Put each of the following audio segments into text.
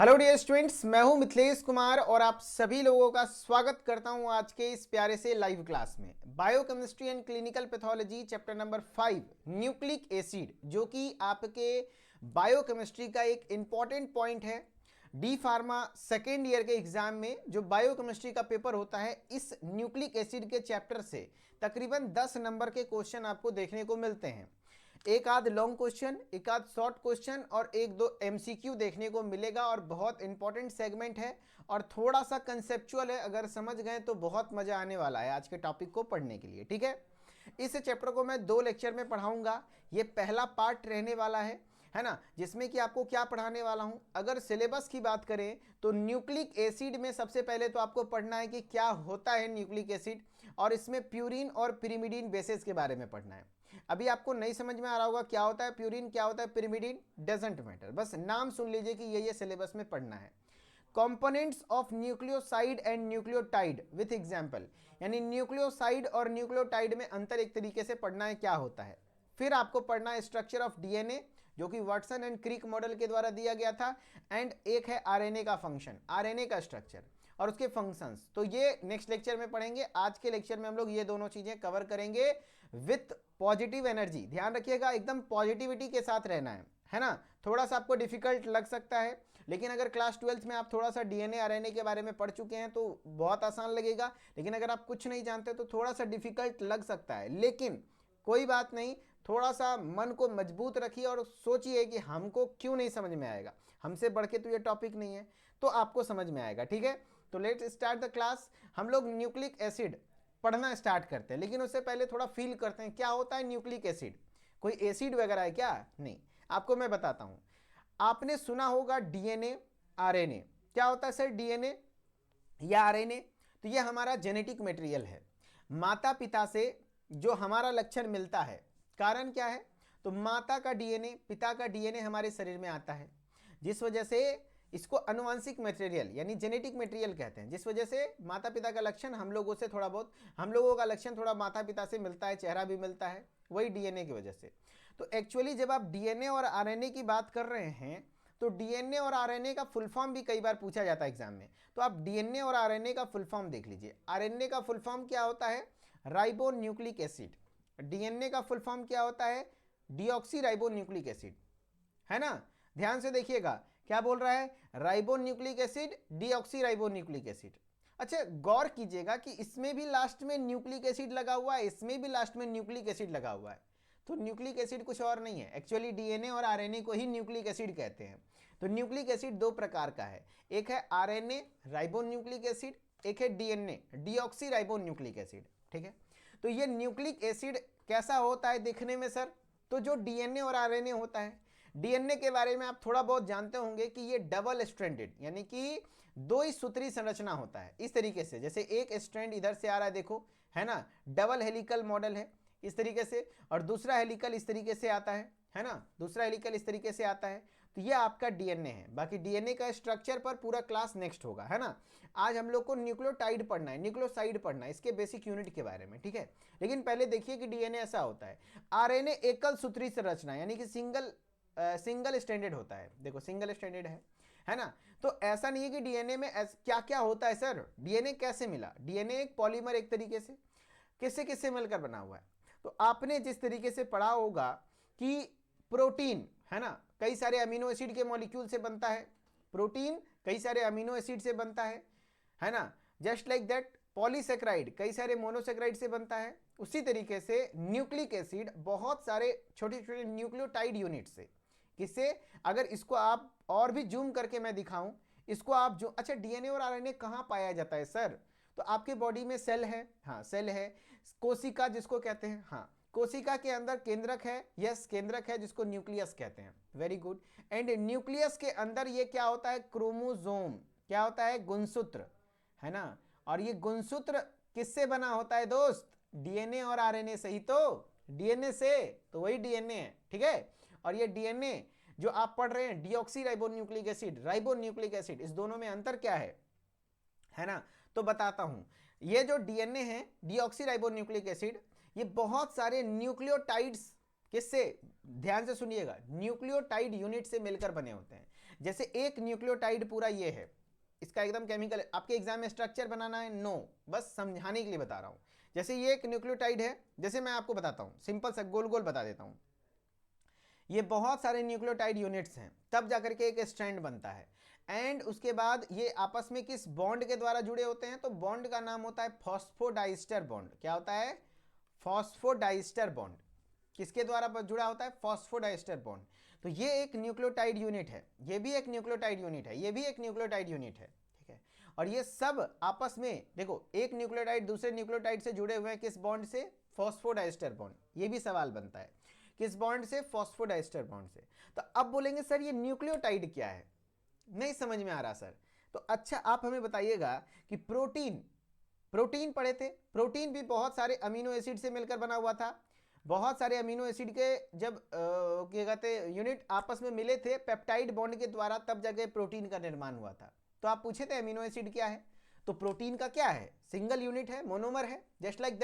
Hello dear students, मैं हूं मिथिलेश कुमार और आप सभी लोगों का स्वागत करता हूं आज के इस प्यारे से लाइव क्लास में। Biochemistry and clinical pathology chapter number 5 nucleic acid, जो कि आपके बायोकेमिस्ट्री का एक इंपॉर्टेंट पॉइंट है। डी फार्मा सेकेंड ईयर के एग्जाम में जो बायोकेमिस्ट्री का पेपर होता है, इस न्यूक्लिक एसिड के चैप्टर से तकरीबन 10 नंबर के क्वेश्चन आपको देखने को मिलते हैं। एक आध लॉन्ग क्वेश्चन, एक आध शॉर्ट क्वेश्चन और एक दो एमसीक्यू देखने को मिलेगा और बहुत इंपॉर्टेंट सेगमेंट है और थोड़ा सा कंसेप्चुअल है। अगर समझ गए तो बहुत मजा आने वाला है आज के टॉपिक को पढ़ने के लिए। ठीक है, इस चैप्टर को मैं 2 लेक्चर में पढ़ाऊंगा। ये पहला पार्ट रहने वाला है ना, जिसमें कि आपको क्या पढ़ाने वाला हूं। अगर सिलेबस की बात करें तो न्यूक्लिक एसिड में सबसे पहले तो आपको पढ़ना है कि क्या होता है न्यूक्लिक एसिड, और इसमें प्यूरिन और पिरिमिडीन बेसेस के बारे में पढ़ना है। अभी आपको नहीं समझ में आ रहा होगा क्या होता है प्यूरिन, क्या होता है पिरिमिडीन, डजंट मैटर, बस नाम सुन लीजिए कि ये सिलेबस में पढ़ना है। Components of nucleoside and nucleotide with example, यानी न्यूक्लियोसाइड और न्यूक्लियोटाइड में अंतर एक तरीके से पढ़ना है क्या होता है। फिर आपको पढ़ना है स्ट्रक्चर ऑफ डीएनए, जो कि वाटसन एंड क्रिक मॉडल के द्वारा दिया गया था, एंड एक है आरएनए का फंक्शन, आरएनए का स्ट्रक्चर और उसके फंक्शंस। तो ये नेक्स्ट लेक्चर में पढ़ेंगे। आज के लेक्चर में हम लोग ये दोनों चीजें कवर करेंगे विथ पॉजिटिव एनर्जी। ध्यान रखिएगा, एकदम पॉजिटिविटी के साथ रहना है ना। थोड़ा सा आपको डिफिकल्ट लग सकता है, लेकिन अगर क्लास 12th में आप थोड़ा सा डीएनए आरएनए के बारे में पढ़ चुके हैं तो बहुत आसान लगेगा। लेकिन अगर आप कुछ नहीं जानते तो थोड़ा सा डिफिकल्ट लग सकता है, लेकिन कोई बात नहीं। थोड़ा सा मन को मजबूत रखिए और सोचिए कि हमको क्यों नहीं समझ में आएगा, हमसे बढ़ के तो ये टॉपिक नहीं है, तो आपको समझ में आएगा। ठीक है, तो लेट्स स्टार्ट द क्लास। हम लोग न्यूक्लिक एसिड पढ़ना स्टार्ट करते हैं, लेकिन उससे पहले थोड़ा फील करते हैं क्या होता है न्यूक्लिक एसिड। कोई एसिड वगैरह है क्या? नहीं, आपको मैं बताता हूं। आपने सुना होगा डीएनए आरएनए। क्या होता है सर डीएनए या आरएनए? तो ये हमारा जेनेटिक मटेरियल है। माता पिता से जो हमारा लक्षण मिलता है, कारण क्या है? तो माता का डीएनए, पिता का डीएनए हमारे शरीर में आता है, जिस वजह से इसको अनुवांशिक मटेरियल यानी जेनेटिक मटेरियल कहते हैं। जिस वजह से माता पिता का लक्षण हम लोगों से थोड़ा बहुत, हम लोगों का लक्षण थोड़ा माता पिता से मिलता है, चेहरा भी मिलता है, वही डीएनए की वजह से। तो एक्चुअली जब आप डीएनए और आरएनए की बात कर रहे हैं, तो डीएनए और आरएनए का फुल फॉर्म भी कई बार पूछा जाता है एग्जाम में। तो आप डीएनए और आरएनए का फुल फॉर्म देख लीजिए। आरएनए का फुल फॉर्म क्या होता है? Ribo nucleic acid. डीएनए का फुल फॉर्म क्या होता है? डीऑक्सी राइबो न्यूक्लिक एसिड, है ना। ध्यान से देखिएगा, क्या बोल रहा है? Ribo nucleic acid, deoxy ribo nucleic acid. अच्छा, गौर कीजिएगा कि इसमें भी लास्ट में न्यूक्लिक एसिड लगा हुआ है, इसमें भी लास्ट में न्यूक्लिक एसिड लगा हुआ है। तो न्यूक्लिक एसिड कुछ और नहीं है, एक्चुअली डीएनए और आरएनए को ही न्यूक्लिक एसिड कहते हैं। तो न्यूक्लिक एसिड 2 प्रकार का है, एक है आरएनए राइबो न्यूक्लिक एसिड, एक है DNA deoxy ribo nucleic acid. ठीक है, तो ये न्यूक्लिक एसिड कैसा होता है दिखने में सर? तो जो डीएनए और आरएनए होता है, डीएनए के बारे में आप थोड़ा बहुत जानते होंगे कि ये डबल स्ट्रैंडेड यानी कि 2 ही सूत्री संरचना होता है। इस तरीके से जैसे एक स्ट्रैंड इधर से आ रहा है, देखो, है ना, डबल हेलिकल मॉडल है इस तरीके से, और दूसरा हेलिकल इस तरीके से आता है ना, दूसरा हेलिकल इस तरीके से आता है। तो ये आपका डीएनए है। बाकी डीएनए का स्ट्रक्चर पर पूरा क्लास नेक्स्ट होगा, है ना। आज हम लोग को न्यूक्लियोटाइड पढ़ना है, न्यूक्लियोसाइड पढ़ना है, इसके बेसिक यूनिट के बारे में। ठीक है, लेकिन पहले देखिए कि डीएनए ऐसा होता है। आरएनए एकल सूत्री संरचना यानी कि सिंगल स्टैंडर्ड होता है। देखो सिंगल स्टैंडर्ड है ना। तो ऐसा नहीं है कि डीएनए में क्या क्या होता है सर। डीएनए कैसे मिला? डीएनए एक पॉलीमर एक तरीके से, किससे किससे मिलकर बना हुआ है। तो आपने जिस तरीके से पढ़ा होगा कि प्रोटीन, है ना, कई सारे अमीनो एसिड के मॉलिक्यूल से बनता है। प्रोटीन कई सारे अमीनो एसिड से बनता है ना। जस्ट लाइक दैट पॉलीसेक्राइड कई सारे मोनोसेक्राइड से बनता है। उसी तरीके से न्यूक्लिक एसिड बहुत सारे छोटे छोटे न्यूक्लियोटाइड यूनिट से। किससे? अगर इसको आप और भी जूम करके मैं दिखाऊं, इसको आप जो, अच्छा डीएनए और आरएनए कहां पाया जाता है सर? तो आपके बॉडी में सेल है, हाँ सेल है। कोशिका जिसको कहते हैं, हाँ कोशिका के अंदर केंद्रक है, यस केंद्रक है, जिसको न्यूक्लियस कहते हैं। Very good. एंड न्यूक्लियस के अंदर ये क्या होता है? क्रोमोसोम। क्या होता है? गुणसूत्र, है ना। और ये गुणसूत्र किससे बना होता है दोस्त? डीएनए और आरएनए से ही तो, डीएनए से, तो वही डीएनए है। ठीक है, और ये डीएनए जो आप पढ़ रहे हैं deoxy ribo nucleic acid, ribo nucleic acid, इस दोनों में अंतर क्या है ना। तो बताता हूं, ये जो डीएनए है डीऑक्सी राइबो न्यूक्लिक एसिड, ये बहुत सारे न्यूक्लियोटाइड्स, किससे? ध्यान से सुनिएगा, न्यूक्लियोटाइड यूनिट से मिलकर बने होते हैं। जैसे एक न्यूक्लियोटाइड पूरा ये है, इसका एकदम केमिकल, आपके एग्जाम में स्ट्रक्चर बनाना है नो, बस समझाने के लिए बता रहा हूं। जैसे ये एक न्यूक्लियोटाइड है, जैसे मैं आपको बताता हूं, सिंपल सा गोल गोल बता देता हूं, ये बहुत सारे न्यूक्लियोटाइड यूनिट्स हैं, तब जाकर के एक स्ट्रैंड बनता है। एंड उसके बाद ये आपस में किस बॉन्ड के द्वारा जुड़े होते हैं, तो बॉन्ड का नाम होता है फॉस्फोडाइस्टर बॉन्ड। क्या होता है? Phosphodiester bond. किसके द्वारा जुड़ा होता है? Phosphodiester bond. तो ये एक न्यूक्लियोटाइड यूनिट है, ये भी एक न्यूक्लियोटाइड यूनिट है, ये भी एक न्यूक्लियोटाइड यूनिट है, ठीक है। और ये सब आपस में देखो, एक न्यूक्लियोटाइड दूसरे न्यूक्लियोटाइड से जुड़े हुए हैं, किस बॉन्ड से? Phosphodiester bond. ये भी सवाल बनता है, किस बॉन्ड से? फॉस्फोडाइस्टर बॉन्ड से। तो अब बोलेंगे सर ये न्यूक्लियोटाइड क्या है, नहीं समझ में आ रहा सर। तो अच्छा आप हमें बताइएगा कि प्रोटीन पढ़े थे, प्रोटीन भी बहुत सारे अमीनो एसिड से मिलकर बना हुआ था। बहुत सारे अमीनो एसिड के जब क्या कहते हैं यूनिट आपस में मिले थे पेप्टाइड बॉन्ड के द्वारा, तब जगह प्रोटीन का निर्माण हुआ था। तो आप पूछे थे अमीनो एसिड क्या है, तो प्रोटीन का क्या है? सिंगल यूनिट है, मोनोमर है, जस्ट लाइक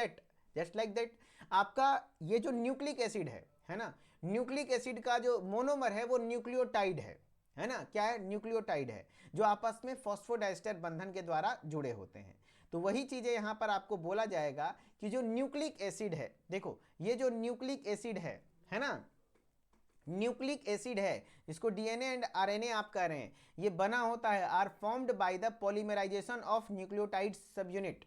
दैट। आपका ये जो न्यूक्लिक एसिड है ना, न्यूक्लिक एसिड का जो मोनोमर है वो न्यूक्लियोटाइड है ना। क्या है? न्यूक्लियोटाइड है, जो आपस में फॉस्फोडाइस्टर बंधन के द्वारा जुड़े होते हैं। तो वही चीजें यहां पर आपको बोला जाएगा कि जो न्यूक्लिक एसिड है, देखो ये जो न्यूक्लिक एसिड है ना, न्यूक्लिक एसिड है जिसको डीएनए एंड आरएनए आप कह रहे हैं, ये बना होता है, are formed by the polymerisation of nucleotide subunit.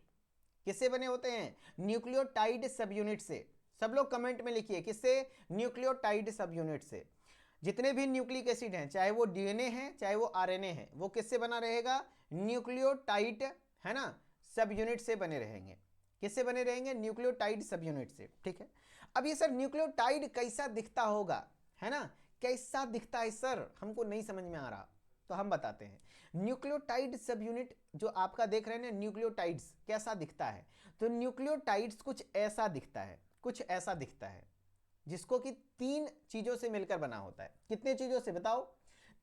किससे बने होते हैं? न्यूक्लियोटाइड सब यूनिट से। सब लोग कमेंट में लिखिए, किससे? न्यूक्लियोटाइड सब यूनिट से। जितने भी न्यूक्लिक एसिड हैं, चाहे वो डीएनए है चाहे वो आरएनए है, वो किससे बना रहेगा? न्यूक्लियोटाइड, है ना, सब यूनिट से बने रहेंगे। किससे बने रहेंगे? न्यूक्लियोटाइड सब यूनिट से, ठीक है। अब ये सर न्यूक्लियोटाइड कैसा दिखता होगा, है ना, कैसा दिखता है सर, हमको नहीं समझ में आ रहा, तो हम बताते हैं। न्यूक्लियोटाइड सब यूनिट जो आपका देख रहे हैं ना, न्यूक्लियोटाइड्स कैसा दिखता है, तो न्यूक्लियोटाइड्स कुछ ऐसा दिखता है, कुछ ऐसा दिखता है, जिसको कि 3 चीजों से मिलकर बना होता है। कितने चीजों से बताओ?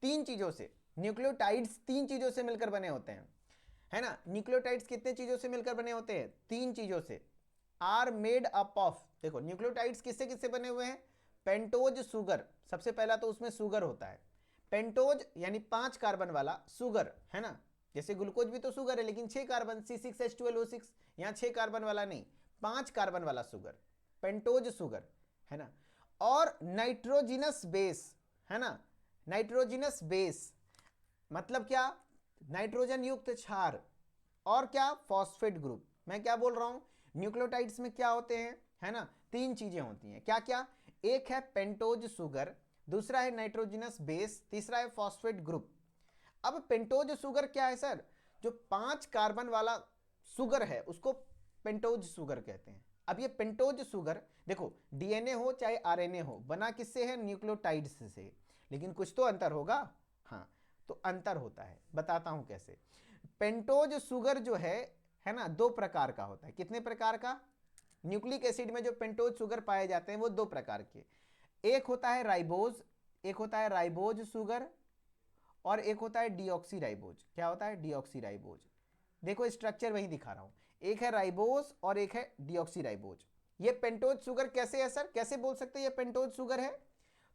3 चीजों से। न्यूक्लियोटाइड्स 3 चीजों से मिलकर बने होते हैं, है ना। न्यूक्लियोटाइड्स कितने चीजों से मिलकर बने होते हैं? 3 चीजों से। आर मेड अप ऑफ, देखो न्यूक्लियोटाइड्स किससे किससे बने हुए हैं? पेंटोज सुगर, सबसे पहला तो उसमें सुगर होता है। पेंटोज यानी 5 कार्बन वाला सुगर, है ना, जैसे ग्लूकोज भी तो सुगर है, लेकिन 6 कार्बन C6H12O6, यहां 6 कार्बन वाला नहीं, 5 कार्बन वाला सुगर, पेंटोज सुगर, है ना। और नाइट्रोजिनस बेस, है ना, नाइट्रोजिनस बेस मतलब क्या? नाइट्रोजन युक्त क्षार। और क्या? Phosphate group. मैं क्या बोल रहा हूं? न्यूक्लियोटाइड्स में क्या होते हैं, है ना, 3 चीजें होती हैं। क्या क्या? एक है पेंटोज सुगर, दूसरा है नाइट्रोजिनस बेस, तीसरा है फॉस्फेट ग्रुप। अब पेंटोज सुगर क्या है सर? जो 5 कार्बन वाला सुगर है उसको पेंटोज सुगर कहते हैं। अब ये पेंटोज सुगर देखो, डीएनए हो चाहे आरएनए हो, बना किससे है? न्यूक्लियोटाइड्स से, लेकिन कुछ तो अंतर होगा। हाँ, तो अंतर होता है, बताता हूं कैसे। पेंटोज सुगर जो है ना, 2 प्रकार का होता है। कितने प्रकार का? न्यूक्लिक एसिड में जो पेंटोज सुगर पाए जाते हैं वो 2 प्रकार के। एक होता है राइबोज, एक होता है राइबोज सुगर, और एक होता है डीऑक्सी राइबोज। क्या होता है? Deoxy ribose. देखो स्ट्रक्चर वही दिखा रहा हूं, एक है राइबोज और एक है डीऑक्सी राइबोज। ये पेंटोज सुगर कैसे है सर? कैसे बोल सकते हैं ये पेंटोज सुगर है?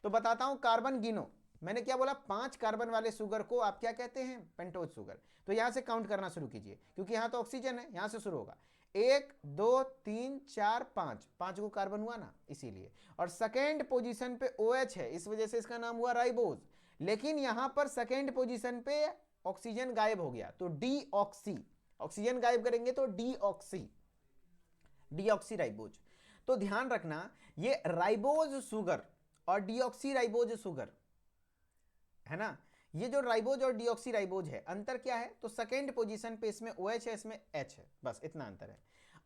तो बताता हूं, कार्बन गिनो। मैंने क्या बोला? 5 कार्बन वाले सुगर को आप क्या कहते हैं? Pentose sugar. तो यहां से काउंट करना शुरू कीजिए, क्योंकि यहां तो ऑक्सीजन है, यहां से शुरू होगा। 1 2 3 4 5, 5 को कार्बन हुआ ना, इसीलिए। और सेकेंड पोजीशन पे OH है, इस वजह से इसका नाम हुआ राइबोज। लेकिन यहां पर सेकेंड पोजीशन पे ऑक्सीजन गायब हो गया, तो डीऑक्सी। ऑक्सीजन गायब करेंगे तो डीऑक्सी, डीऑक्सी राइबोज। तो ध्यान रखना, ये राइबोज सुगर और डीऑक्सी राइबोज सुगर, है ना, ये जो राइबोज और डीऑक्सी राइबोज है, अंतर क्या है? तो सेकेंड पोजीशन पे इसमें OH है, इसमें H है, बस इतना अंतर है।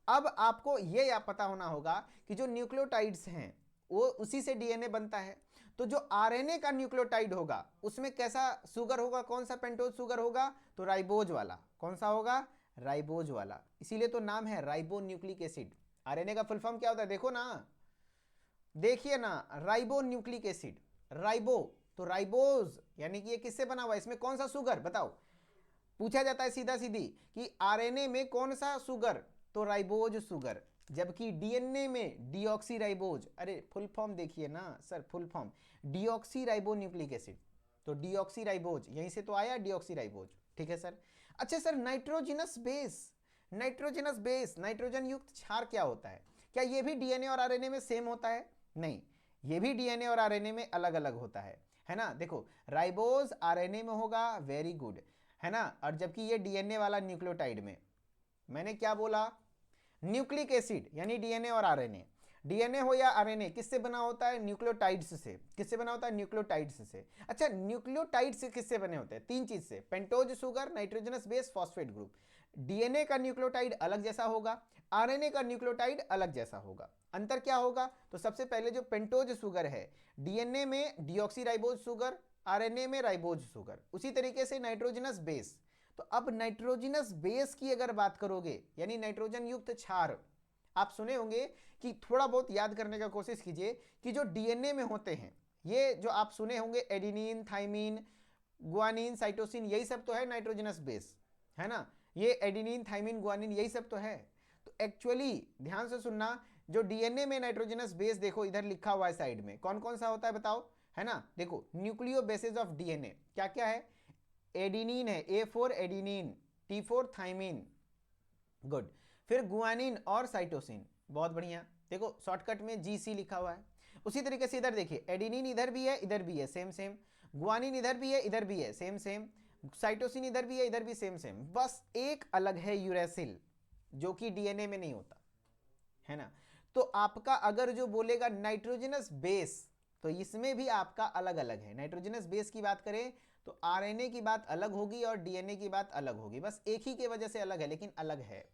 अब आपको ये या पता होना होगा कि जो न्यूक्लियोटाइड्स हैं वो उसी से डीएनए बनता है। तो जो आरएनए का न्यूक्लियोटाइड होगा उसमें कैसा सुगर होगा? कौन सा पेंटोज सुगर होगा? तो राइबोज वाला। कौन सा होगा? राइबोज वाला। इसीलिए तो नाम है राइबो न्यूक्लिक एसिड। आरएनए का फुल फॉर्म क्या होता है? देखो ना, देखिए ना, राइबो न्यूक्लिक एसिड, राइबो तो राइबोज, यानी कि ये किससे बना हुआ है? इसमें कौन सा सुगर? बताओ, पूछा जाता है सीधा सीधी कि आरएनए में कौन सा सुगर? तो राइबोज सुगर। जबकि डीएनए में डीऑक्सी राइबोज। अरे फुल फॉर्म देखिए ना sir, full form deoxy ribo nucleic acid. तो डीऑक्सीराइबोज, यहीं से तो आया डीऑक्सीराइबोज, ठीक है सर। अच्छा sir, nitrogenous base, nitrogenous base, nitrogen युक्त क्षार क्या होता है? क्या ये भी डीएनए और आरएनए में सेम होता है? नहीं, ये भी डीएनए और आरएनए में अलग अलग होता है ना। देखो, राइबोज आरएनए में होगा, वेरी गुड, है ना, और जबकि ये डीएनए वाला न्यूक्लियोटाइड में। मैंने क्या बोला? न्यूक्लिक एसिड यानी डीएनए और आरएनए, डीएनए हो या आरएनए, किससे बना होता है? न्यूक्लियोटाइड्स से। किससे बना होता है? न्यूक्लियोटाइड्स से। अच्छा, न्यूक्लियोटाइड्स से किससे बने होते हैं? तीन चीज से, pentose sugar, nitrogenous base, phosphate group. DNA का न्यूक्लियोटाइड अलग जैसा होगा, आरएनए का न्यूक्लियोटाइड अलग जैसा होगा। अंतर क्या होगा? तो सबसे पहले जो पेंटोज शुगर है, डीएनए में डीऑक्सीराइबोज शुगर, आरएनए में राइबोज शुगर। उसी तरीके से नाइट्रोजनस बेस, तो अब नाइट्रोजनस बेस की अगर बात करोगे, यानी नाइट्रोजन युक्त क्षार, आप सुने होंगे कि थोड़ा बहुत याद करने का कोशिश कीजिए कि जो डीएनए में होते हैं, ये जो आप सुने होंगे एडिनिन, थाइमिन, गुआनिन, साइटोसिन, यही सब तो है नाइट्रोजनस बेस, है ना। ये एडिनिन, थाइमिन, गुआनिन यही सब तो है। तो एक्चुअली ध्यान से सुनना, जो डीएनए में नाइट्रोजनस बेस देखो इधर लिखा हुआ है साइड में, कौन कौन सा होता है बताओ, है ना। देखो, न्यूक्लियो बेसिस ऑफ डीएनए क्या क्या है? एडिनिन है, A4 adenine, T4 thymine, good. फिर गुआनिन और साइटोसिन, बहुत बढ़िया। देखो शॉर्टकट में GC लिखा हुआ है। उसी तरीके से इधर देखिए, एडिनिन इधर भी है इधर भी है, सेम सेम। गुआनिन इधर भी है इधर भी है, सेम सेम। साइटोसिन इधर भी है इधर भी, सेम सेम। बस एक अलग है यूरेसिल, जो कि डीएनए में नहीं होता, है ना। तो आपका अगर जो बोलेगा नाइट्रोजनस बेस, तो इसमें भी आपका अलग अलग है। नाइट्रोजनस बेस की बात करें तो आरएनए की बात अलग होगी और डीएनए की बात अलग होगी, बस एक ही के वजह से अलग है, लेकिन अलग है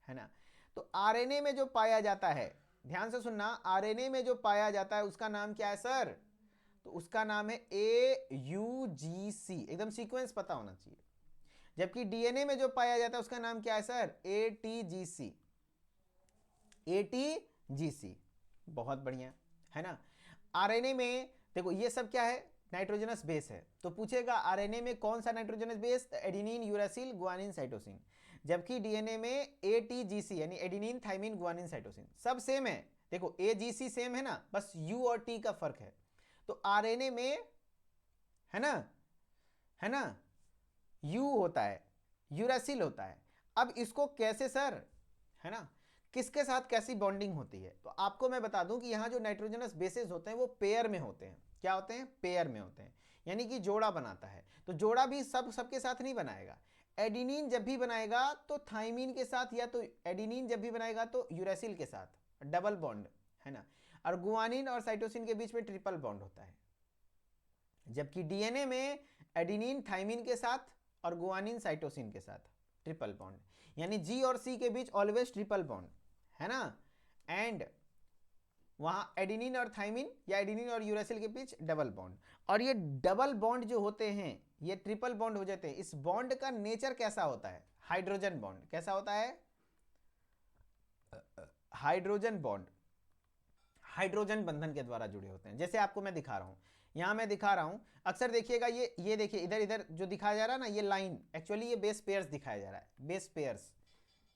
ना। तो आरएनए में जो पाया जाता है, ध्यान से सुनना, आरएनए में जो पाया जाता है उसका नाम क्या है सर? तो उसका नाम है AUGC, एकदम सीक्वेंस पता होना चाहिए। जबकि डीएनए में जो पाया जाता है उसका नाम क्या है सर? ATGC, ATGC, बहुत बढ़िया, है ना। आरएनए में देखो ये सब क्या है? नाइट्रोजनस बेस है। तो पूछेगा आरएनए में कौन सा nitrogenous base? Adenine, uracil, guanine, cytosine. जबकि डीएनए में ATGC यानी एडिनिन, थाइमिन, गुआनिन, साइटोसिन, सब सेम है। देखो AGC सेम है ना, बस U और T का फर्क है। तो आरएनए में, है ना, U होता है, यूरासिल होता है। अब इसको कैसे सर, है ना, किसके साथ कैसी बॉन्डिंग होती है? तो आपको मैं बता दूं कि यहां जो नाइट्रोजनस बेसेस होते हैं वो पेयर में होते हैं। क्या होते हैं? पेयर में होते हैं, यानी कि जोड़ा बनाता है। तो जोड़ा भी सबके साथ नहीं बनाएगा। एडिनिन जब भी बनाएगा तो थाइमिन के साथ, या तो एडिनिन जब भी बनाएगा तो यूरेसिल के साथ, डबल बॉन्ड, है ना। और गुआनिन और साइटोसिन के बीच में ट्रिपल बॉन्ड होता है। जबकि डीएनए में एडिनिन थाइमिन के साथ और गुआनिन साइटोसिन के साथ ट्रिपल बॉन्ड, यानी G और C के बीच ऑलवेज ट्रिपल बॉन्ड, है ना। एंड वहां एडिनिन और थाइमिन या एडिनिन और यूरेसिल के बीच डबल बॉन्ड। और ये डबल बॉन्ड जो होते हैं ये ट्रिपल बॉन्ड हो जाते हैं। इस बॉन्ड का नेचर कैसा होता है? Hydrogen bond. कैसा होता है? हाइड्रोजन बॉन्ड, हाइड्रोजन बंधन के द्वारा जुड़े होते हैं। जैसे आपको मैं दिखा रहा हूं, यहां मैं दिखा रहा हूं, अक्सर देखिएगा ये देखिए इधर इधर जो दिखाया जा रहा है ना, ये लाइन, एक्चुअली ये बेस पेयर्स दिखाया जा रहा है, बेस पेयर्स,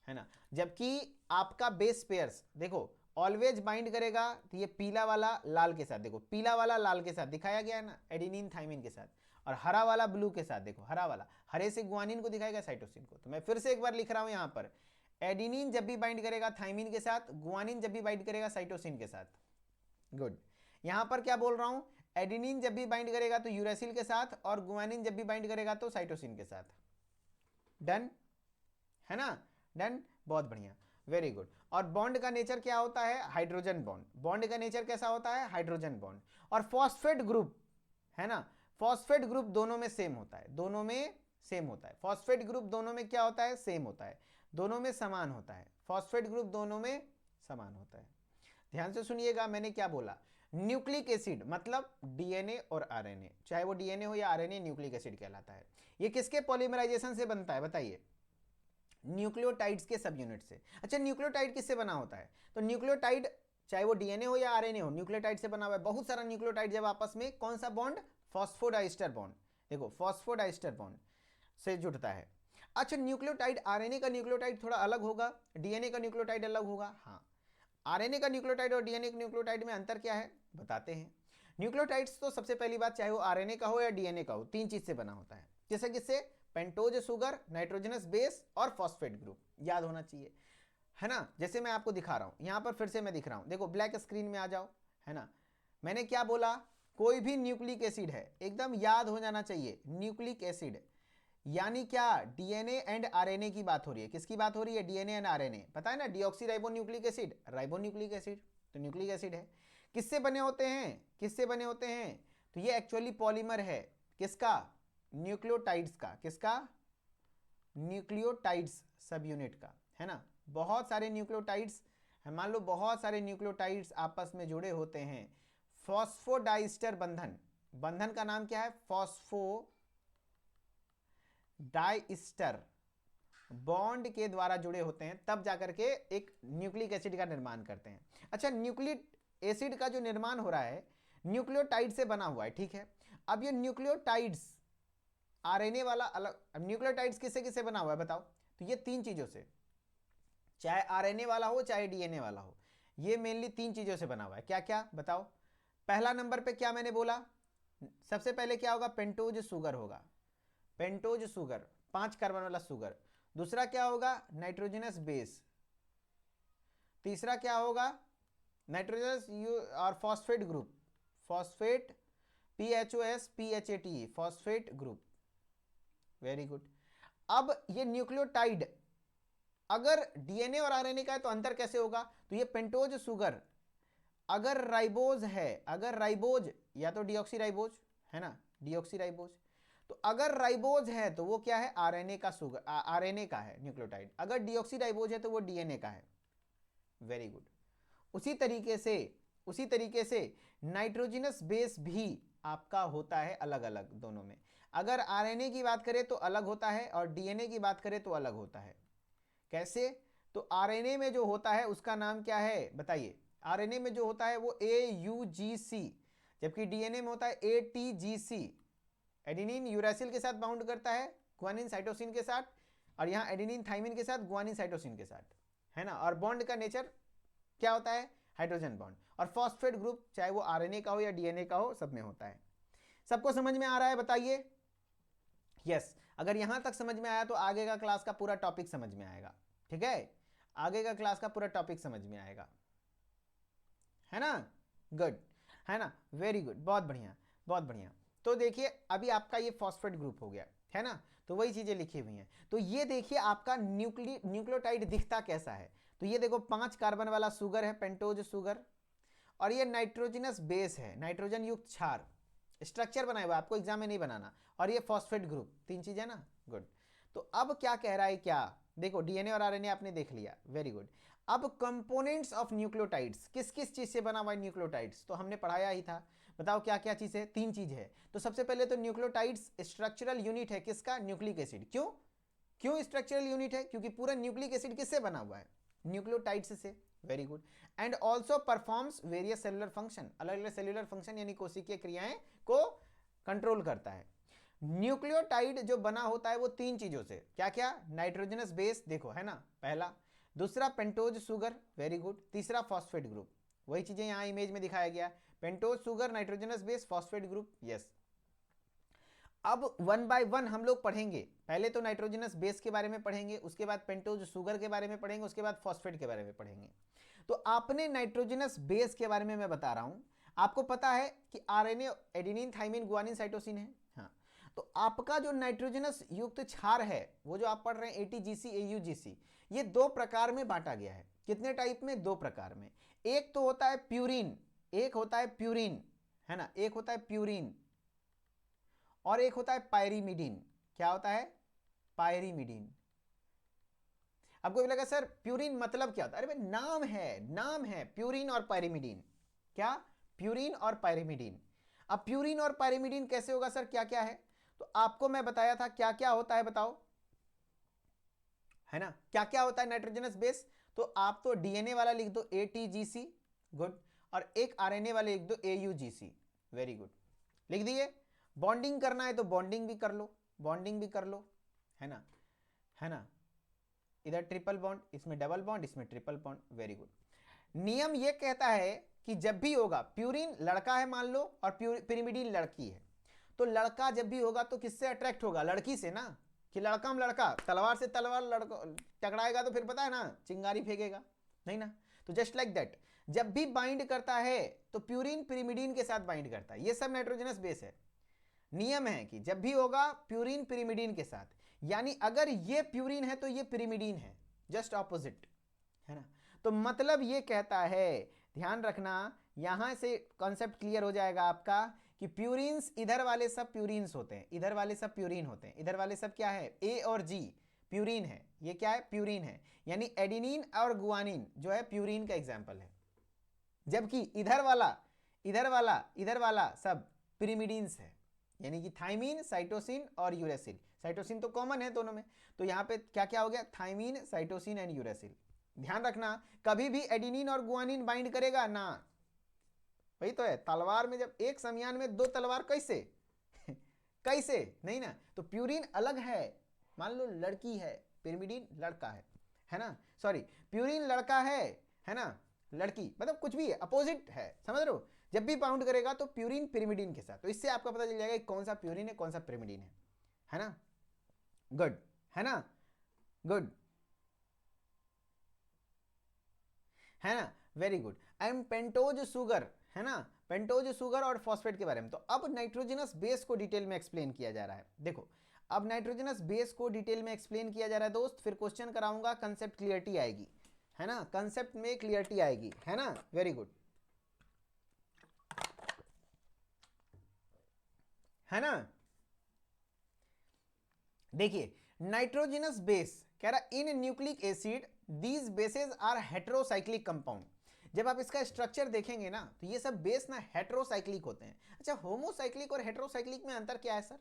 है ना। जबकि आपका बेस पेयर्स देखो ऑलवेज बाइंड करेगा, तो ये पीला वाला लाल के साथ, देखो पीला वाला लाल के साथ दिखाया गया है ना, एडिनिन थाइमिन के साथ, और हरा वाला ब्लू के साथ, देखो हरा वाला हरे से गुआनिन को दिखाएगा, साइटोसिन को। तो मैं फिर से एक बार लिख रहा हूं यहां पर, एडिनिन जब भी बाइंड करेगा थाइमिन के साथ, गुआनिन जब भी बाइंड करेगा साइटोसिन के साथ, गुड। यहां पर क्या बोल रहा हूं? एडिनिन जब भी बाइंड करेगा तो यूरेसिल के साथ, और गुआनिन जब भी बाइंड करेगा तो साइटोसिन के साथ। डन, है ना, डन, बहुत बढ़िया, वेरी गुड। और बॉन्ड का नेचर क्या होता है? Hydrogen bond. बॉन्ड का नेचर कैसा होता है? Hydrogen bond. और फॉस्फेट ग्रुप, है ना, फॉस्फेट ग्रुप दोनों में सेम होता है, दोनों में सेम होता है। फॉस्फेट ग्रुप दोनों में क्या होता है? सेम होता है, दोनों में समान होता है। फॉस्फेट ग्रुप दोनों में समान होता है। ध्यान से सुनिएगा, मैंने क्या बोला? न्यूक्लिक एसिड मतलब डीएनए और आरएनए, चाहे वो डीएनए हो या आरएनए, न्यूक्लिक एसिड कहलाता है। ये किसके पॉलीमराइजेशन से बनता है बताइए? न्यूक्लियोटाइड्स के सब यूनिट से। अच्छा, न्यूक्लियोटाइड किससे बना होता है? तो न्यूक्लियोटाइड चाहे वो डीएनए हो या आरएनए हो, न्यूक्लियोटाइड से बना हुआ है। बहुत सारा न्यूक्लियोटाइड जब आपस में कौन सा बॉन्ड? फॉस्फोडाइस्टर बॉन्ड, देखो फॉस्फोडाइस्टर बॉन्ड से जुड़ता है। अच्छा, न्यूक्लियोटाइड, आरएनए का न्यूक्लियोटाइड थोड़ा अलग होगा, डीएनए का न्यूक्लियोटाइड अलग होगा। हाँ, आरएनए का न्यूक्लियोटाइड और डीएनए के न्यूक्लियोटाइड में अंतर क्या है बताते हैं। न्यूक्लियोटाइड्स तो सबसे पहली बात, चाहे वो आरएनए का हो या डीएनए का हो, तीन चीज से बना होता है। जैसे किससे? पेंटोज शुगर, नाइट्रोजनस बेस और फॉस्फेट ग्रुप, याद होना चाहिए, है ना। जैसे मैं आपको दिखा रहा हूं, यहां पर फिर से मैं दिख रहा हूं, देखो ब्लैक स्क्रीन में आ जाओ, है ना। मैंने क्या बोला? कोई भी न्यूक्लिक एसिड है, एकदम याद हो जाना चाहिए, न्यूक्लिक एसिड यानी क्या? डीएनए एंड आरएनए की बात हो रही है। किसकी बात हो रही है? DNA and RNA. पता है ना, deoxy ribo nucleic acid, ribo nucleic acid, तो न्यूक्लिक एसिड है। किससे बने होते हैं? किससे बने होते हैं? तो ये एक्चुअली पॉलीमर है। किसका? न्यूक्लियोटाइड्स का। किसका? न्यूक्लियोटाइड्स सब यूनिट का, है ना। बहुत सारे न्यूक्लियोटाइड्स, मान लो बहुत सारे न्यूक्लियोटाइड्स आपस में जुड़े होते हैं। फॉस्फोडाइस्टर बंधन, बंधन का नाम क्या है? फॉस्फोडाइस्टर बॉन्ड के द्वारा जुड़े होते हैं, तब जाकर के एक न्यूक्लिक एसिड का निर्माण करते हैं। अच्छा, न्यूक्लिक एसिड का जो निर्माण हो रहा है न्यूक्लियोटाइड से बना हुआ है, ठीक है। अब ये न्यूक्लियोटाइड्स आरएनए वाला अलग, न्यूक्लियोटाइड्स किससे किससे बना हुआ है बताओ? तो ये तीन चीजों से, चाहे आरएनए वाला हो चाहे डीएनए वाला हो, ये मेनली तीन चीजों से बना हुआ है। क्या क्या बताओ? पहला नंबर पे क्या मैंने बोला? सबसे पहले क्या होगा? पेंटोज शुगर होगा, पेंटोज शुगर, 5 कार्बन वाला शुगर। दूसरा क्या होगा? Nitrogenous base. तीसरा क्या होगा? नाइट्रोजनस और phosphate group, phosphate, PHOS PHATE, phosphate group. Very good. अब ये न्यूक्लियोटाइड अगर डीएनए और आरएनए का है तो अंतर कैसे होगा? तो ये पेंटोज शुगर अगर राइबोज है, अगर राइबोज या तो डीऑक्सी राइबोज, है ना, डीऑक्सी राइबोज, तो अगर राइबोज है तो वो क्या है? आरएनए का शुगर, आरएनए का है न्यूक्लियोटाइड। अगर डीऑक्सी राइबोज है तो वो डीएनए का है। Very good. उसी तरीके से नाइट्रोजनस बेस भी आपका होता है अलग अलग दोनों में। अगर आरएनए की बात करें तो अलग होता है और डीएनए की बात करें तो अलग होता है। कैसे? तो आरएनए में जो होता है उसका नाम क्या है बताइए? आरएनए में जो होता है वो AUGC, जबकि डीएनए में होता है ATGC। एडेनिन यूरासिल के साथ बाउंड करता है ग्वानिन साइटोसिन के साथ, और यहां एडेनिन थाइमिन के साथ, ग्वानिन साइटोसिन के साथ, है ना। और बॉन्ड का नेचर क्या होता है? Hydrogen bond. और फॉस्फेट ग्रुप चाहे वो आरएनए का हो या डीएनए का हो, सब में होता है। सबको समझ में आ रहा है बताइए? यस। अगर यहां तक समझ में आया तो आगे का क्लास का पूरा टॉपिक समझ में आएगा, ठीक है। आगे का क्लास का पूरा टॉपिक समझ में आएगा, है ना। गुड, है ना, वेरी गुड, बहुत बढ़िया, बहुत बढ़िया। तो देखिए अभी आपका ये फॉस्फेट ग्रुप हो गया, है ना। तो वही चीजें लिखी हुई हैं। तो ये देखिए आपका न्यूक्लियोटाइड दिखता कैसा है? तो ये देखो 5 कार्बन वाला शुगर है, पेंटोज शुगर, और ये नाइट्रोजनस बेस है, नाइट्रोजन युक्त क्षार। स्ट्रक्चर बनाया हुआ, आपको एग्जाम में नहीं बनाना। और ये फॉस्फेट ग्रुप, तीन चीजें ना। गुड। तो अब क्या कह रहा है? क्या देखो, डीएनए और आरएनए आपने देख लिया, वेरी गुड। अब कंपोनेंट्स ऑफ न्यूक्लियोटाइड्स, किस किस चीज से बना हुआ है न्यूक्लियोटाइड्स? तो हमने पढ़ाया ही था। बताओ क्या क्या चीज है? तीन चीज है। तो सबसे पहले तो न्यूक्लियोटाइड्स स्ट्रक्चरल यूनिट है किसका? Nucleic acid. क्यों? क्यों स्ट्रक्चरल यूनिट है? क्योंकि पूरा न्यूक्लिक एसिड किससे बना हुआ है? न्यूक्लियोटाइड्स से। Very good. And also performs various cellular function, अलग अलग सेलुलर फंक्शन यानी कोशिकीय क्रियाएं को कंट्रोल करता है। न्यूक्लियोटाइड जो बना होता है वो तीन चीजों से, क्या क्या? नाइट्रोजनस बेस, देखो है ना पहला। दूसरा पेंटोज शुगर, वेरी गुड। तीसरा फॉस्फेट ग्रुप, वही चीजें यहां इमेज में दिखाया गया, pentose sugar, nitrogenous base, phosphate group. Yes. अब वन बाय वन हम लोग पढ़ेंगे। पहले तो नाइट्रोजनस बेस के बारे में पढ़ेंगे, उसके बाद पेंटोज शुगर के बारे में पढ़ेंगे, उसके बाद फॉस्फेट के बारे में पढ़ेंगे। तो आपने नाइट्रोजनस बेस के बारे में मैं बता रहा हूं। आपको पता है कि RNA adenine thymine guanine cytosine है, हाँ। तो आपका जो नाइट्रोजनस युक्त क्षार है वो जो आप पढ़ रहे हैं ATGC AUGC, ये दो प्रकार में बांटा गया है। कितने टाइप में? दो प्रकार में। एक तो होता है प्यूरिन, एक होता है प्यूरिन, है ना, एक होता है प्यूरिन और एक होता है पायरीमिडीन। क्या होता है? पायरीमिडीन। आपको भी लगा सर प्यूरिन मतलब क्या होता है? अरे भाई नाम है प्यूरिन और पायरीमिडीन। क्या? प्यूरिन और पायरीमिडीन। अब प्यूरिन और पायरीमिडीन कैसे होगा सर? क्या क्या है? तो आपको मैं बताया था क्या क्या होता है, बताओ, है ना। क्या क्या होता है नाइट्रोजनस बेस? तो आप तो डीएनए वाला लिख दो ATGC, गुड, और एक आरएनए वाले लिख दो AUGC, वेरी गुड, लिख दिए। बॉन्डिंग करना है तो बॉन्डिंग भी कर लो, बॉन्डिंग भी कर लो, है ना, है ना। इधर ट्रिपल बॉन्ड, इसमें डबल बॉन्ड, इसमें ट्रिपल बॉन्ड, वेरी गुड। नियम यह कहता है कि जब भी होगा, प्यूरिन लड़का है मान लो और पिरिमिडीन लड़की है, तो लड़का जब भी होगा तो किससे अट्रैक्ट होगा? लड़की से ना, कि लड़का हम लड़का, तलवार से तलवार लड़का टकराएगा तो फिर पता है ना चिंगारी फेंकेगा, नहीं ना। तो जस्ट लाइक दैट, जब भी बाइंड करता है तो प्यूरिन पिरिमिडीन के साथ बाइंड करता है। ये सब नाइट्रोजनस बेस है। नियम है कि जब भी होगा प्यूरिन पिरिमिडीन के साथ, यानी अगर ये प्यूरिन है तो ये पिरिमिडीन है, जस्ट ऑपोजिट, है ना। तो मतलब ये कहता है, ध्यान रखना, यहां से कॉन्सेप्ट क्लियर हो जाएगा आपका कि प्यूरिन्स इधर वाले सब प्यूरिन्स होते हैं, इधर वाले सब प्यूरिन होते हैं, इधर वाले सब क्या है? ए और जी प्यूरिन है। ये क्या है? प्यूरिन है। यानी एडिनिन और गुआनिन जो है प्यूरिन का एग्जाम्पल है, जबकि इधर वाला सब पिरिमिडीन्स है, यानी कि थाइमीन, साइटोसिन और यूरेसिल। साइटोसिन तो कॉमन है दोनों में, तो यहां पे क्या क्या हो गया? Thymine, cytosine and uracil. ध्यान रखना, कभी भी एडिनिन और गुआनिन बाइंड करेगा ना, वही तो है, तलवार में जब एक समियान में दो तलवार कैसे कैसे नहीं ना। तो प्यूरिन अलग है, मान लो लड़की है, पिरिमिडीन लड़का है ना, सॉरी प्यूरिन लड़का है ना, लड़की मतलब कुछ भी है, अपोजिट है, समझ रहे हो। जब भी बाउंड करेगा तो प्यूरिन पिरिमिडीन के साथ, तो इससे आपका पता चल जाएगा कौन सा प्यूरिन है कौन सा पिरिमिडीन है ना। गुड, है ना, गुड, है ना, very good. And pentose sugar, है ना, पेंटोज शुगर और फॉस्फेट के बारे में। तो अब नाइट्रोजनस बेस को डिटेल में एक्सप्लेन किया जा रहा है। देखो, अब नाइट्रोजनस बेस को डिटेल में एक्सप्लेन किया जा रहा है दोस्त, फिर क्वेश्चन कराऊंगा, कंसेप्ट क्लियरिटी आएगी, है ना, कंसेप्ट में क्लियरिटी आएगी, है ना, वेरी गुड, है ना। देखिए, नाइट्रोजनस बेस कह रहा in nucleic acid these bases are heterocyclic compound. जब आप इसका स्ट्रक्चर देखेंगे ना तो ये सब बेस ना हेटेरोसाइक्लिक होते हैं। अच्छा, होमोसाइक्लिक और हेटेरोसाइक्लिक में अंतर क्या है सर?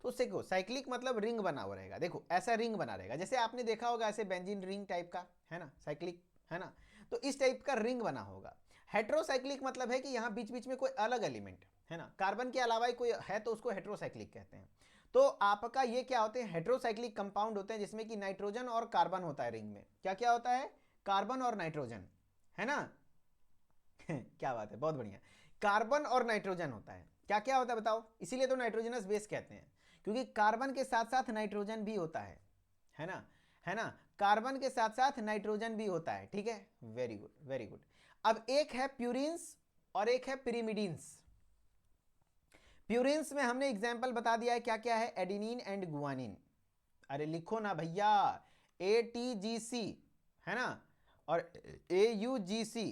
तो उससे को साइक्लिक मतलब रिंग बना हुआ रहेगा, देखो ऐसा रिंग बना रहेगा, जैसे आपने देखा होगा ऐसे बेंजीन रिंग टाइप का, है ना, साइक्लिक, है ना, तो इस टाइप का रिंग बना होगा। हेटेरोसाइक्लिक मतलब है कि यहाँ बीच बीच में कोई अलग एलिमेंट, है ना, कार्बन के अलावा कोई है तो उसको हेटेरोसाइक्लिक कहते हैं। तो आपका ये क्या होते हैं? हेटेरोसाइक्लिक कंपाउंड होते हैं जिसमें कि नाइट्रोजन और कार्बन होता है रिंग में। क्या क्या होता है? कार्बन और नाइट्रोजन, है ना क्या बात है, बहुत बढ़िया। कार्बन और नाइट्रोजन होता है। क्या क्या होता है बताओ? इसीलिए तो नाइट्रोजनस बेस कहते हैं, क्योंकि कार्बन के साथ साथ नाइट्रोजन भी होता है ना, है ना, कार्बन के साथ साथ नाइट्रोजन भी होता है, ठीक है, वेरी गुड, वेरी गुड। अब एक है प्यूरिन्स और एक है पिरिमिडीन्स। प्यूरिन्स में हमने एग्जाम्पल बता दिया है क्या क्या है, एडिनिन एंड गुआनिन। अरे लिखो ना भैया, ATGC, है ना, और AUGC।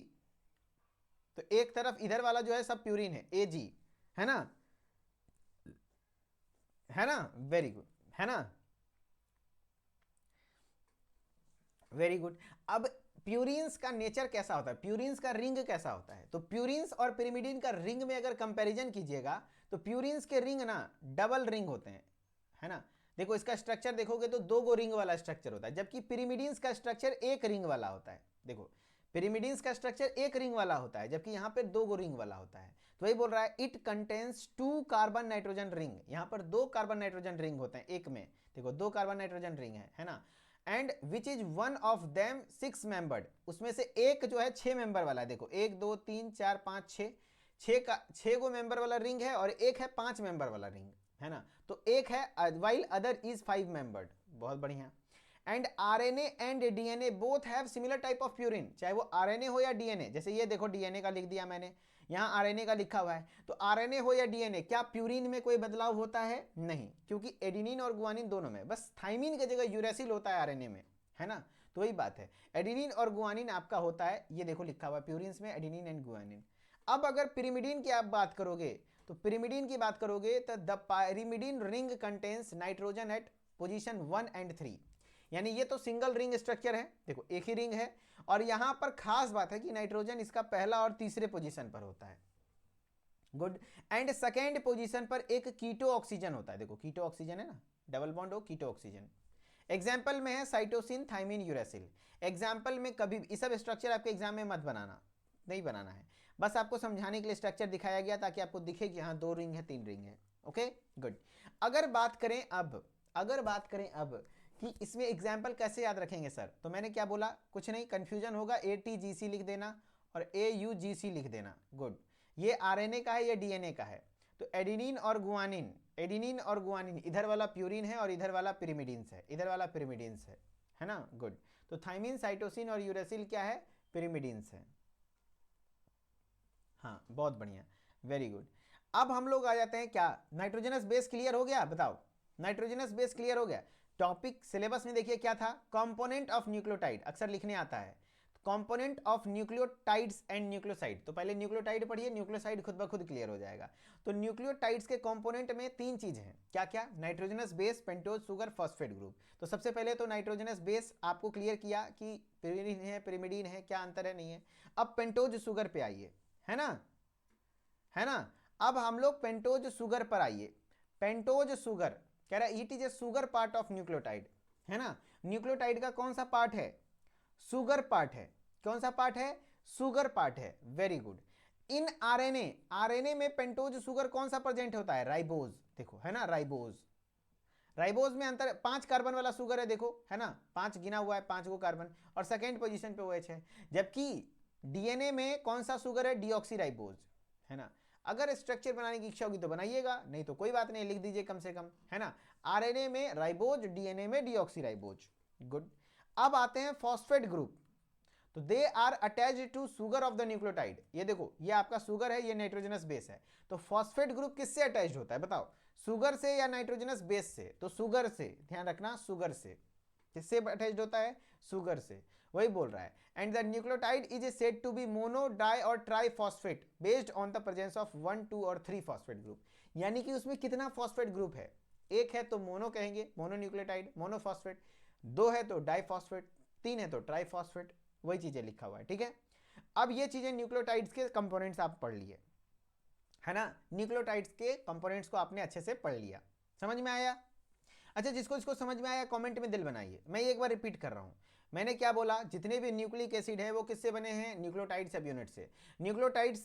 तो एक तरफ इधर वाला जो है सब प्यूरिन है, AG, है ना, है ना, वेरी गुड, है ना, वेरी गुड। अब प्यूरिन्स का नेचर कैसा होता है, प्यूरिन्स का रिंग कैसा होता है? तो प्यूरिन्स और पिरिमिडीन का रिंग में अगर कंपैरिजन कीजिएगा तो प्यूरिन्स के रिंग ना डबल रिंग होते हैं, है ना। देखो इसका स्ट्रक्चर देखोगे तो दो गो रिंग वाला स्ट्रक्चर होता है, जबकि पिरिमिडीन्स का स्ट्रक्चर एक रिंग वाला होता है। देखो पिरिमिडीन्स का स्ट्रक्चर एक रिंग वाला होता है, जबकि यहाँ पे दो गो रिंग वाला होता है। तो वही बोल रहा है it contains 2 carbon nitrogen ring. यहाँ पर 2 कार्बन नाइट्रोजन रिंग होते हैं एक में, देखो 2 कार्बन नाइट्रोजन रिंग है ना। And which is one of them 6 membered, उसमें से एक जो है 6 मेंबर वाला है। देखो 1 2 3 4 5 6, 6 का 6 गो मेंबर वाला रिंग है और एक है 5 मेंबर वाला रिंग, है ना। तो एक है वाइल अदर इज 5 मेंबर्ड, बहुत बढ़िया। And RNA and DNA both have similar type of purine, चाहे वो आरएनए हो या डीएनए। जैसे ये देखो डीएनए का लिख दिया मैंने, यहाँ आरएनए का लिखा हुआ है, तो आरएनए हो या डीएनए, क्या प्यूरिन में कोई बदलाव होता है? नहीं, क्योंकि एडिनिन और गुआनिन दोनों में, बस थाइमिन की जगह यूरेसिल होता है आरएनए में, है ना। तो वही बात है, एडिनिन और गुआनिन आपका होता है, ये देखो लिखा हुआ है प्यूरिन्स में एडिनिन एंड गुआनिन। अब अगर पिरिमिडीन की आप बात करोगे तो पिरिमिडीन की बात करोगे तो the pyrimidine ring contains nitrogen eight position 1 and 3। यानी ये तो सिंगल रिंग स्ट्रक्चर है, देखो एक ही रिंग है, और यहां पर खास बात है कि नाइट्रोजन इसका पहला और तीसरे पोजीशन पर होता है। गुड। एंड सेकेंड पोजीशन पर एक कीटो ऑक्सीजन होता है, देखो कीटो ऑक्सीजन है ना, डबल बॉन्ड हो कीटो ऑक्सीजन। एग्जाम्पल में है साइटोसिन, थाइमिन, यूरेसिल। एग्जाम्पल में कभी इस सब स्ट्रक्चर आपके एग्जाम में मत बनाना, नहीं बनाना है, बस आपको समझाने के लिए स्ट्रक्चर दिखाया गया ताकि आपको दिखे कि हाँ 2 रिंग है 3 रिंग है। Okay good. अगर बात करें अब कि इसमें एग्जाम्पल कैसे याद रखेंगे सर, तो मैंने क्या बोला, कुछ नहीं, कंफ्यूजन होगा ATGC लिख देना और AUGC लिख देना, गुड। ये RNA का है, ये DNA का है। तो एडिनिन और गुआनिन, इधर वाला प्यूरिन है और इधर वाला पिरिमिडिन्स है ना, गुड। तो थाइमिन, साइटोसिन और यूरेसिल क्या है, पिरिमिडिन्स है। हाँ, बहुत बढ़िया, वेरी गुड। अब हम लोग आ जाते हैं क्या, नाइट्रोजनस बेस क्लियर हो गया, बताओ, नाइट्रोजनस बेस क्लियर हो गया। टॉपिक सिलेबस में देखिए क्या था, कंपोनेंट ऑफ न्यूक्लियोटाइड, अक्सर लिखने आता है, component of nucleotides and nucleoside. तो पहले न्यूक्लियोटाइड पढ़िए, न्यूक्लियोसाइड खुद ब खुद क्लियर हो जाएगा। तो न्यूक्लियोटाइड्स के कंपोनेंट में 3 चीजें हैं, क्या क्या, nitrogenous base, pentose sugar, phosphate group. तो सबसे पहले तो नाइट्रोजनस बेस आपको क्लियर किया कि पिरिमिडीन है, पिरिमिडीन है, क्या अंतर है, नहीं है। अब पेंटोज शुगर पे आइए, है ना। अब हम लोग पेंटोज शुगर पर आइए। पेंटोज शुगर कह रहा है it is a sugar part of nucleotide, है ना। न्यूक्लियोटाइड का कौन सा पार्ट है, शुगर पार्ट है। कौन सा पार्ट है, शुगर पार्ट है, वेरी गुड। इन आरएनए में पेंटोज शुगर कौन सा प्रेजेंट होता है, राइबोज, देखो है ना, राइबोज में अंतर 5 कार्बन वाला शुगर है, देखो है ना, 5 गिना हुआ है, 5 गो कार्बन, और सेकेंड पोजीशन पे OH है। जबकि डीएनए में कौन सा शुगर है, डीऑक्सीराइबोज, है ना। अगर स्ट्रक्चर बनाने की इच्छा होगी तो बनाइएगा, नहीं तो कोई बात नहीं, लिख दीजिए कम से कम, है ना। आरएनए में राइबोज, डीएनए में डीऑक्सीराइबोज, गुड। अब आते हैं फॉस्फेट ग्रुप। तो they are attached to sugar of the nucleotide. ये देखो, ये आपका शुगर है, ये नाइट्रोजनस बेस है। तो फॉस्फेट ग्रुप किससे अटैच्ड होता है, बताओ, शुगर से या नाइट्रोजनस बेस से। तो शुगर से, ध्यान रखना, शुगर से। किससे अटैच्ड होता है, शुगर से, वही बोल रहा है। And the nucleotide is said to be mono, di और tri phosphate based on the presence of 1, 2 और 3 फॉस्फेट ग्रुप। यानी कि उसमें कितना फॉस्फेट ग्रुप है, एक है तो मोनो कहेंगे, मोनो न्यूक्लियोटाइड, मोनो फॉस्फेट, 2 है तो डाई फॉस्फेट, 3 है तो ट्राई फॉस्फेट, वही चीजें लिखा हुआ है, ठीक है। अब ये चीजें न्यूक्लियोटाइड्स के कंपोनेंट्स आप पढ़ लिए, है ना, न्यूक्लियोटाइड्स के कंपोनेंट्स को आपने अच्छे से पढ़ लिया, समझ में आया। अच्छा, जिसको इसको समझ में आया कमेंट में दिल बनाइए। मैं एक बार रिपीट कर रहा हूं, मैंने क्या बोला, जितने भी न्यूक्लिक एसिड है वो किससे बने हैं, न्यूक्लियोटाइड सब यूनिट से। न्यूक्लियोटाइड्स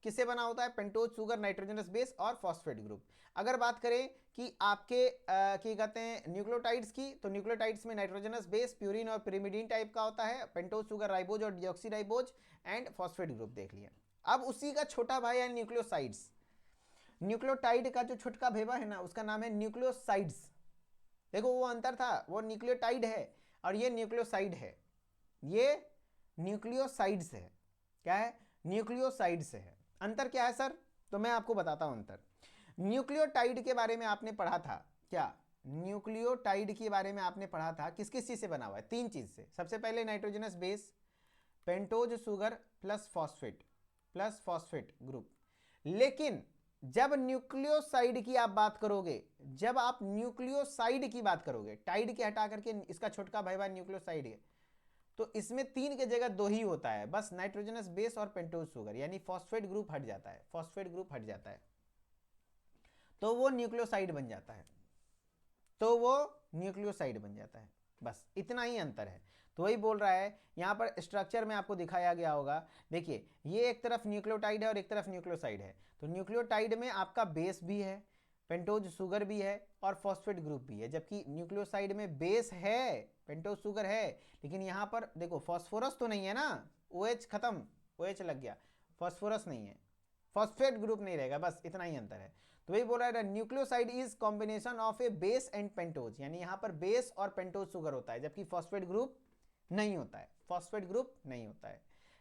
किससे बना होता है, पेंटोज शुगर, नाइट्रोजनस बेस और फॉस्फेट ग्रुप। अगर बात करें कि आपके क्या कहते हैं न्यूक्लियोटाइड्स की, तो न्यूक्लियोटाइड्स में नाइट्रोजनस बेस, प्यूरिन और पिरिमिडीन टाइप का होता है, पेंटोज शुगर, राइबोज और डिऑक्सीराइबोज एंड फॉस्फेट ग्रुप देख लिया। अब उसी का छोटा भाई है न्यूक्लियोसाइड्स। न्यूक्लियोटाइड का जो छोटका भेवा है ना, उसका नाम है न्यूक्लियोसाइड्स। देखो वो अंतर था, वो न्यूक्लियोटाइड है और ये न्यूक्लियोसाइड है, ये न्यूक्लियोसाइड्स है, क्या है, न्यूक्लियोसाइड्स है। अंतर क्या है सर, तो मैं आपको बताता हूं अंतर। न्यूक्लियोटाइड के बारे में आपने पढ़ा था क्या, न्यूक्लियोटाइड के बारे में आपने पढ़ा था, किस किस चीज से बना हुआ है, 3 चीज से। सबसे पहले nitrogenous base, pentose sugar plus phosphate group. लेकिन जब न्यूक्लियोसाइड की आप बात करोगे, जब आप न्यूक्लियोसाइड की बात करोगे, टाइड के हटा करके इसका छोटका भाई न्यूक्लियोसाइड है, तो इसमें 3 की जगह 2 ही होता है बस, नाइट्रोजनस बेस और पेंटोज शुगर, यानी फॉस्फेट ग्रुप हट जाता है, फॉस्फेट ग्रुप हट जाता है, तो वो न्यूक्लियोसाइड बन जाता है, तो वो न्यूक्लियोसाइड बन जाता है, बस इतना ही अंतर है। तो वही बोल रहा है, यहां पर स्ट्रक्चर में आपको दिखाया गया होगा, देखिए ये एक तरफ न्यूक्लियोटाइड है और एक तरफ न्यूक्लियोसाइड है। तो न्यूक्लियोटाइड में आपका बेस भी है, पेंटोज शुगर भी है और फॉस्फेट ग्रुप भी है, जबकि न्यूक्लियोसाइड में बेस है, पेंटोज शुगर है, लेकिन यहां पर देखो फॉस्फोरस तो नहीं है ना, OH खत्म, OH लग गया, फॉस्फोरस नहीं है, फॉस्फेट ग्रुप नहीं रहेगा, बस इतना ही अंतर है। तो वही बोल रहा है nucleoside is combination of A base and pentose, यानी यहां पर बेस और पेंटोज शुगर होता है, जबकि फॉस्फेट ग्रुप नहीं होता है, फॉस्फेट ग्रुप नहीं होता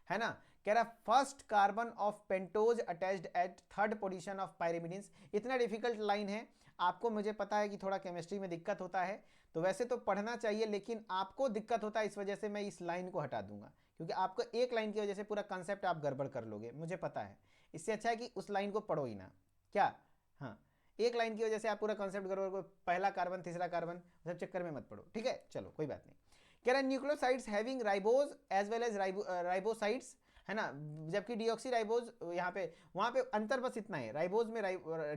है ना। कह रहा first carbon of pentose attached at 3rd position of pyrimidines. इतना डिफिकल्ट लाइन है, आपको मुझे पता है कि थोड़ा केमिस्ट्री में दिक्कत होता है, तो वैसे तो पढ़ना चाहिए, लेकिन आपको दिक्कत होता है, इस वजह से मैं इस लाइन को हटा दूंगा, क्योंकि आपको एक लाइन की वजह से पूरा कंसेप्ट आप गड़बड़ कर लोगे, मुझे पता है। इससे अच्छा है कि उस लाइन को पढ़ो ही ना, क्या, हाँ, एक लाइन की वजह से आप पूरा कॉन्सेप्ट गड़बड़, पहला कार्बन तीसरा कार्बन सब चक्कर में मत पढ़ो, ठीक है, चलो कोई बात नहीं। कह रहा है nucleosides having ribose as well as ribosides, है ना, जबकि डीऑक्सीराइबोज यहाँ पे, वहाँ पे अंतर बस इतना है, राइबोज में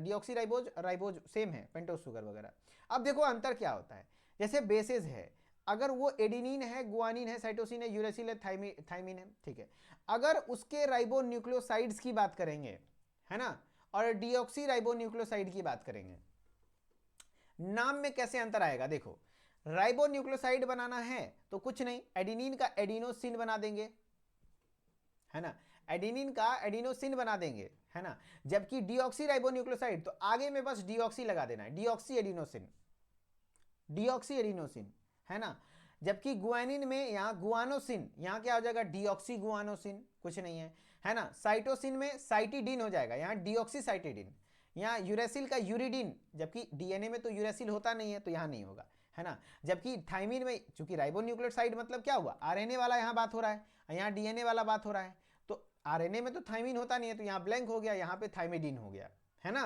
डीऑक्सीराइबोज, राइबोज सेम है, पेंटोज शुगर वगैरह। अब देखो अंतर क्या होता है, जैसे बेसेस है, अगर वो एडिनिन है, गुआनिन है, साइटोसिन है, यूरेसिल है, थाइमिन है, ठीक है। अगर उसके राइबो न्यूक्लियोसाइड्स की बात करेंगे, है ना, और डीऑक्सी राइबो न्यूक्लियोसाइड की बात करेंगे, नाम में कैसे अंतर आएगा, देखो राइबो न्यूक्लियोसाइड बनाना है तो कुछ नहीं, एडिनिन का एडिनोसिन बना देंगे, है ना, एडिनिन का एडिनोसिन बना देंगे, है ना। जबकि डीऑक्सी राइबोन्यूक्लियोसाइड तो आगे में बस डीऑक्सी लगा देना है, डीऑक्सी एडिनोसिन, डीऑक्सी एडिनोसिन, है ना। जबकि गुआनिन में यहाँ गुआनोसिन, यहाँ क्या हो जाएगा डीऑक्सी गुआनोसिन, कुछ नहीं है ना। साइटोसिन में साइटिडीन हो जाएगा, यहाँ डीऑक्सी साइटिडीन। यहाँ यूरेसिल का यूरिडीन, जबकि डीएनए में तो यूरेसिल होता नहीं है तो यहाँ नहीं होगा, है ना। जबकि थाइमिन में चूंकि राइबोन्यूक्लियोसाइड मतलब क्या हुआ, आरएनए वाला यहाँ बात हो रहा है, यहाँ डीएनए वाला बात हो रहा है, तो आरएनए में तो थाइमिन होता नहीं है तो यहाँ ब्लैंक हो गया, यहाँ पे थाइमिडीन हो गया, है ना।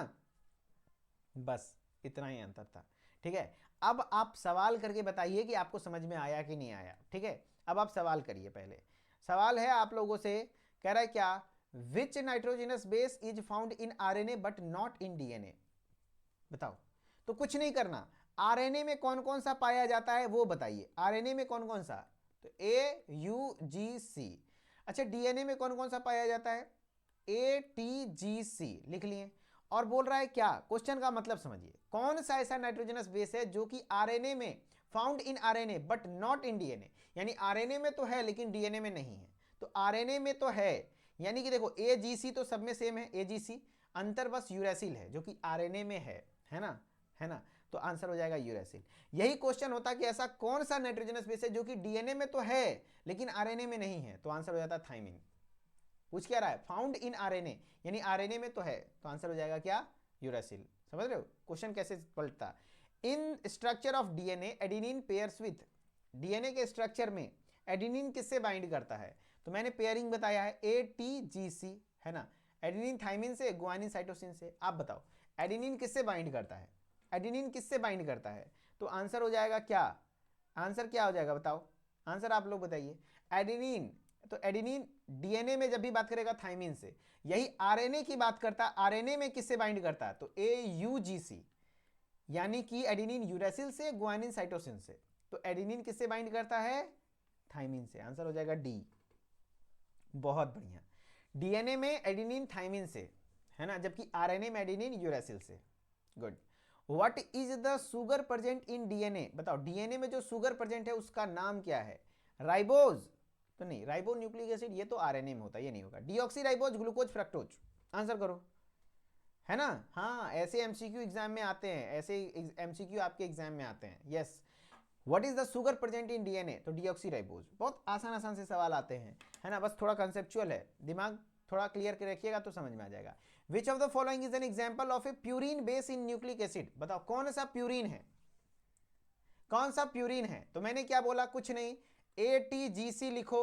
बस इतना ही अंतर था, ठीक है। अब आप सवाल करके बताइए कि आपको समझ में आया कि नहीं आया, ठीक है। अब आप सवाल करिए। पहले सवाल है आप लोगों से, कह रहा है क्या, which nitrogenous base is found in RNA but not in DNA, बताओ। तो कुछ नहीं करना, आरएनए में कौन कौन सा पाया जाता है वो बताइए। आरएनए में कौन कौन सा, तो AUGC। अच्छा, डीएनए में कौन कौन सा पाया जाता है, ATGC, लिख लिए। और बोल रहा है क्या, क्वेश्चन का मतलब समझिए, कौन सा ऐसा नाइट्रोजनस बेस है जो कि आरएनए में found in RNA but not in DNA, यानी आरएनए में तो है लेकिन डीएनए में नहीं है। तो आरएनए में तो है, यानी कि देखो AGC तो सब में सेम है, AGC, अंतर बस यूरेसिल है जो कि आरएनए में है ना, है ना। तो आंसर हो जाएगा यूरेसिल। यही क्वेश्चन होता कि ऐसा कौन सा नाइट्रोजनस बेस है जो कि डीएनए में तो है लेकिन आरएनए में नहीं है, तो आंसर हो जाता थाइमिन। पूछ क्या रहा है, फाउंड इन आरएनए, यानी आरएनए में तो है, तो आंसर हो जाएगा क्या, यूरेसिल। समझ रहे हो क्वेश्चन कैसे पलटता। In structure of DNA adenine pairs with, DNA के स्ट्रक्चर में एडेनिन किससे बाइंड करता है, तो मैंने पेयरिंग बताया है ATGC, है ना। एडेनिन थाइमिन से, गुआनिन साइटोसिन से। आप बताओ एडेनिन किससे बाइंड करता है, एडेनिन किससे बाइंड करता है, तो आंसर हो जाएगा क्या, आंसर क्या हो जाएगा बताओ, आंसर आप लोग बताइए। एडेनिन, तो एडेनिन डीएनए में जब भी बात करेगा थाइमिन से, यही आरएनए की बात करता है, आरएनए में किससे बाइंड करता है, तो AUGC, यानी कि एडेनिन यूरेसिल से, गुआनिन साइटोसिन से। तो एडेनिन किससे बाइंड करता है, थाइमिन से। आंसर हो जाएगा डी। बहुत बढ़िया, डीएनए में एडेनिन थाइमिन से, है ना, जबकि आरएनए में एडेनिन यूरेसिल से। Good. What is the sugar present in DNA, बताओ डीएनए में जो सुगर प्रेजेंट है उसका नाम क्या है, राइबोज तो नहीं, राइबो न्यूक्लिक एसिड ये तो आरएनए में होता है, ये नहीं होगा। Deoxy ribose, glucose, fructose, answer करो, है ना। हाँ, ऐसे एमसीक्यू एग्जाम में आते हैं, ऐसे एमसीक्यू आपके एग्जाम में आते हैं। Yes, what is the sugar present in DNA, तो डीऑक्सी राइबोज। बहुत आसान आसान से सवाल आते हैं, है ना, बस थोड़ा कंसेप्चुअल है, दिमाग थोड़ा क्लियर कर रखिएगा तो समझ में आ जाएगा। Which of the following is an example of A purine base in nucleic acid, बताओ कौन सा प्यूरिन है, कौन सा प्यूरिन है। तो मैंने क्या बोला, कुछ नहीं, ATGC लिखो,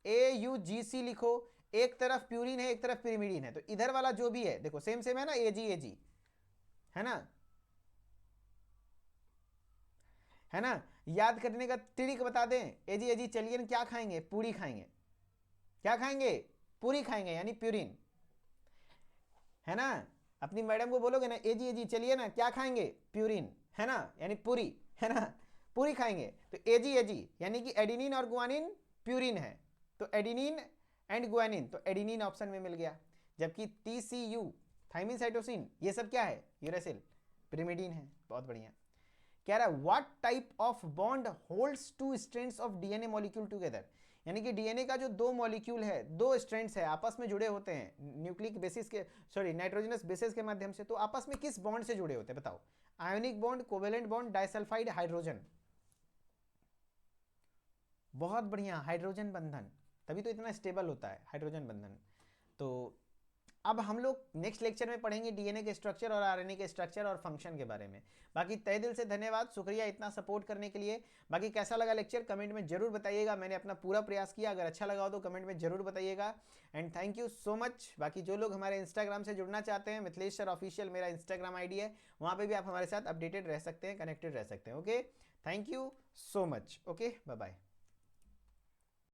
AUGC लिखो, एक तरफ प्यूरिन है एक तरफ पिरिमिडीन है, तो इधर वाला जो भी है देखो सेम सेम है ना, AG, है ना, है ना। याद करने का ट्रिक बता दें, AG चलिए ना, क्या खाएंगे, पूरी खाएंगे, क्या खाएंगे, पूरी खाएंगे, यानी प्यूरिन, है ना। अपनी मैडम को बोलोगे ना, AG चलिए ना, क्या खाएंगे, प्यूरिन, है ना, यानी पूरी, है ना, पूरी खाएंगे। तो AG यानी कि एडेनिन और गुआनिन प्यूरिन है, तो एडेनिन एंड गुआनिन, तो एडेनिन ऑप्शन में मिल गया। जबकि TCU थाइमिन साइटोसिन ये सब क्या है, यूरेसिल, पिरिमिडीन है। बहुत बढ़िया। कह रहा है what type of bond holds two strands of DNA molecule together, यानी कि डीएनए का जो दो मॉलिक्यूल है, दो स्ट्रैंड्स है, आपस में जुड़े होते हैं न्यूक्लिक बेसिस के, सॉरी नाइट्रोजनस बेसिस के माध्यम से, तो आपस में किस बॉन्ड से जुड़े होते हैं बताओ। Ionic bond, covalent bond, disulphide, hydrogen. बहुत बढ़िया, हाइड्रोजन बंधन, तभी तो इतना स्टेबल होता है हाइड्रोजन बंधन। तो अब हम लोग नेक्स्ट लेक्चर में पढ़ेंगे डीएनए के स्ट्रक्चर और आरएनए के स्ट्रक्चर और फंक्शन के बारे में। बाकी तहे दिल से धन्यवाद, शुक्रिया इतना सपोर्ट करने के लिए। बाकी कैसा लगा लेक्चर कमेंट में जरूर बताइएगा, मैंने अपना पूरा प्रयास किया, अगर अच्छा लगा हो तो कमेंट में जरूर बताइएगा। And thank you so much. बाकी जो लोग हमारे इंस्टाग्राम से जुड़ना चाहते हैं, मिथिलेश सर ऑफिशियल मेरा इंस्टाग्राम ID है, वहाँ पर भी आप हमारे साथ अपडेटेड रह सकते हैं, कनेक्टेड रह सकते हैं। Okay, thank you so much. Okay, bye bye.